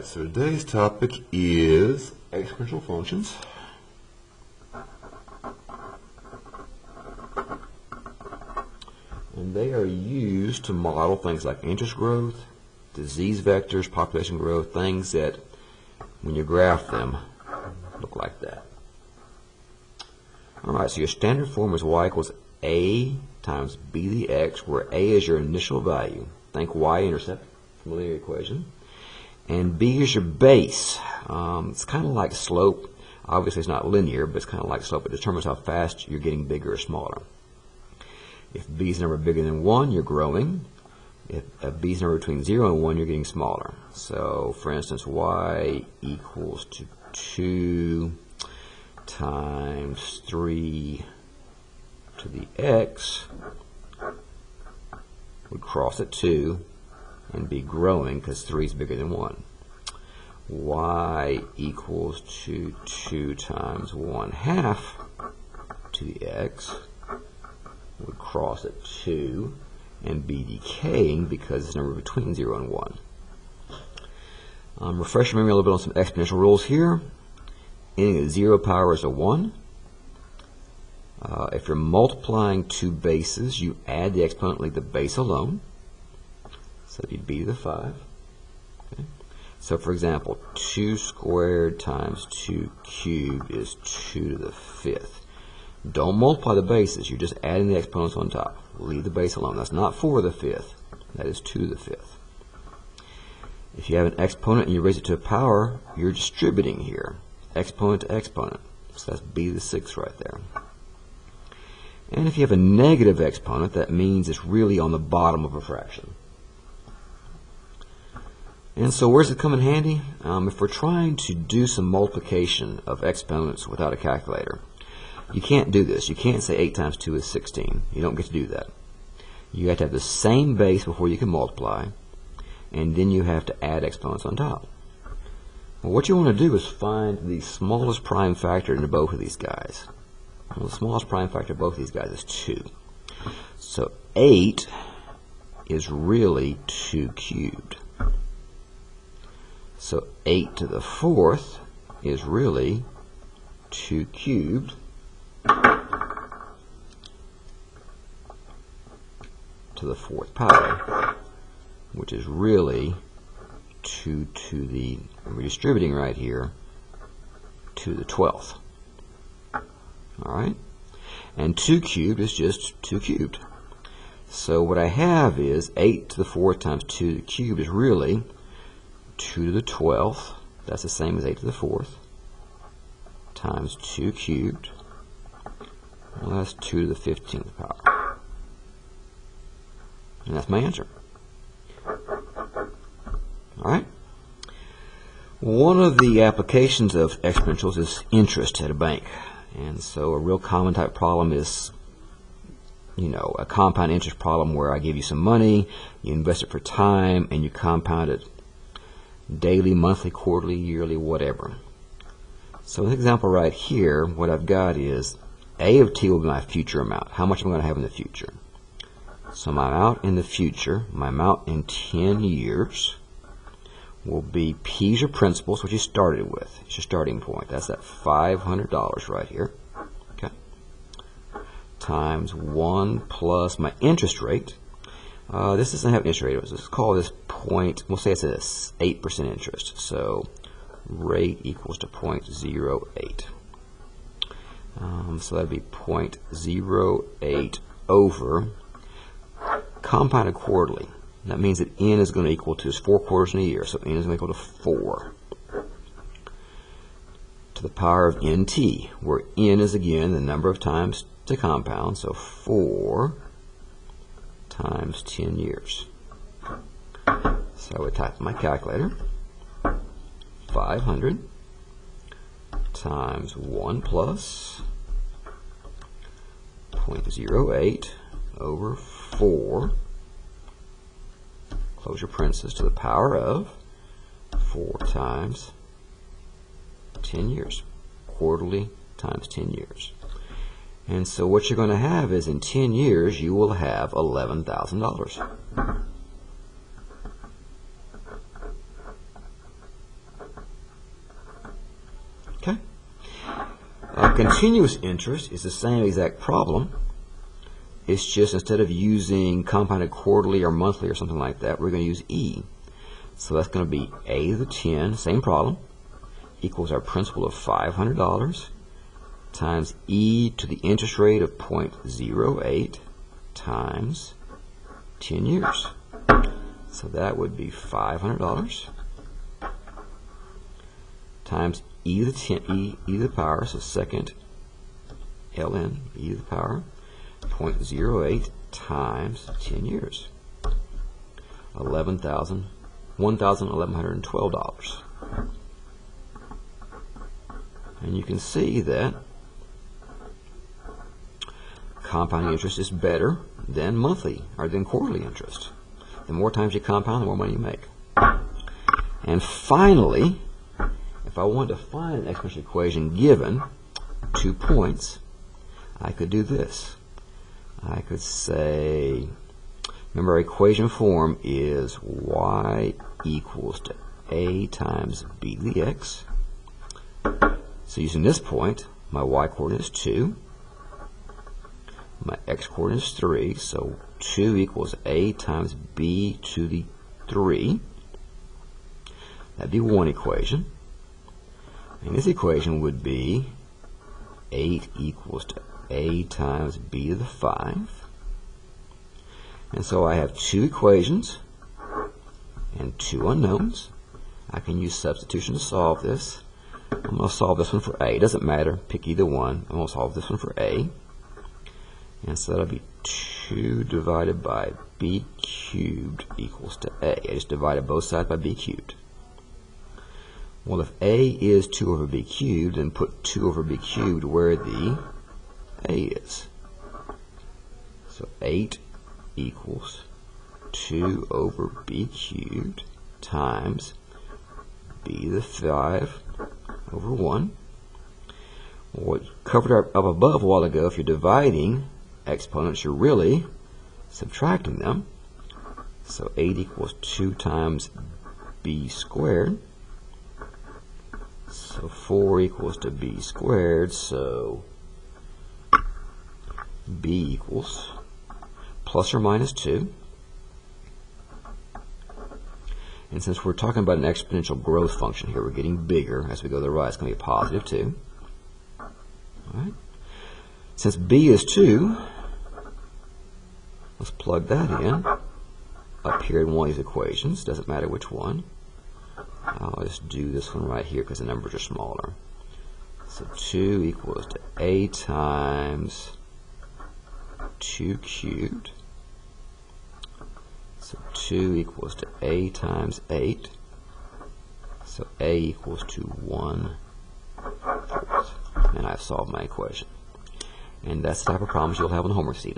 Alright, so today's topic is exponential functions. And they are used to model things like interest growth, disease vectors, population growth, things that when you graph them look like that. Alright, so your standard form is y equals a times b to the x, where a is your initial value. Think y-intercept, familiar equation. And b is your base. It's kind of like slope. Obviously it's not linear, but it's kind of like slope. It determines how fast you're getting bigger or smaller. If b's number bigger than 1, you're growing. If b's number between 0 and 1, you're getting smaller. So, for instance, y equals to 2 times 3 to the x would cross at 2 and be growing because 3 is bigger than 1. Y equals to 2 times 1/2 to the x would cross at 2 and be decaying because it's a number between 0 and 1. Refresh your memory a little bit on some exponential rules here. Anything at 0 power is a 1. If you're multiplying two bases, you add the exponent, leave the base alone. So that'd be b to the 5. Okay. So for example, 2 squared times 2 cubed is 2 to the 5th. Don't multiply the bases, you're just adding the exponents on top. Leave the base alone. That's not 4 to the 5th, that is 2 to the 5th. If you have an exponent and you raise it to a power, you're distributing here, exponent to exponent. So that's b to the 6th right there. And if you have a negative exponent, that means it's really on the bottom of a fraction. And so where's it come in handy? If we're trying to do some multiplication of exponents without a calculator, you can't do this. You can't say 8 times 2 is 16. You don't get to do that. You have to have the same base before you can multiply, and then you have to add exponents on top. Well, what you want to do is find the smallest prime factor in both of these guys. Well, the smallest prime factor of both of these guys is 2. So 8 is really 2 cubed. So 8 to the 4th is really 2 cubed to the 4th power, which is really 2 to the, we're distributing right here, to the 12th. Alright? And 2 cubed is just 2 cubed. So what I have is 8 to the 4th times 2 to the cubed is really 2 to the 12th. That's the same as 8 to the 4th times 2 cubed. Well, that's 2 to the 15th power. And that's my answer. Alright? One of the applications of exponentials is interest at a bank. And so a real common type problem is, a compound interest problem where I give you some money, you invest it for time, and you compound it daily, monthly, quarterly, yearly, whatever. So an example right here, what I've got is a of t will be my future amount. How much am I going to have in the future? So my amount in the future, my amount in 10 years, will be P's your principal, so what you started with. It's your starting point. That's that $500 right here. Okay. Times 1 plus my interest rate. This doesn't have an interest rate. Let's call this point, we'll say it's a 8% interest. So rate equals to 0.08. So that'd be 0.08 over compounded quarterly. That means that n is going to equal to 4 quarters in a year, so n is going to equal to 4 to the power of nt, where n is again the number of times to compound, so 4 times 10 years. So I would type in my calculator, 500 times 1 plus 0.08 over 4, close your parentheses, to the power of 4 times 10 years, quarterly times 10 years. And so what you're going to have is in 10 years you will have $11,000. continuous interest is the same exact problem. It's just instead of using compounded quarterly or monthly or something like that, we're going to use E. So that's going to be A to the 10, same problem, equals our principal of $500 times E to the interest rate of 0.08 times 10 years. So that would be $500 times e to the power, so second ln e to the power 0.08 times 10 years, $1,112. And you can see that compounding interest is better than monthly or than quarterly interest. The more times you compound, the more money you make. And finally, if I wanted to find an exponential equation given 2 points, I could do this. I could say, remember our equation form is y equals to a times b to the x. So using this point, my y coordinate is 2. My x coordinate is 3, so 2 equals a times b to the 3. That'd be one equation. And this equation would be 8 equals to a times b to the 5. And so I have two equations and two unknowns. I can use substitution to solve this. I'm going to solve this one for a. It doesn't matter. Pick either one. I'm going to solve this one for a. And so that'll be 2 divided by b cubed equals to a. I just divided both sides by b cubed. Well, if a is 2 over b cubed, then put 2 over b cubed where the a is. So 8 equals 2 over b cubed times b to the 5 over 1. What covered up above a while ago, if you're dividing exponents, you're really subtracting them. So 8 equals 2 times b squared. So 4 equals to b squared, so b equals plus or minus 2. And since we're talking about an exponential growth function here, we're getting bigger as we go to the right. It's going to be a positive 2. All right. Since b is 2, let's plug that in up here in one of these equations. Doesn't matter which one. I'll just do this one right here because the numbers are smaller. So 2 equals to a times 2 cubed. So 2 equals to a times 8. So a equals to 1/4. And I've solved my equation. And that's the type of problems you'll have on the homework sheet.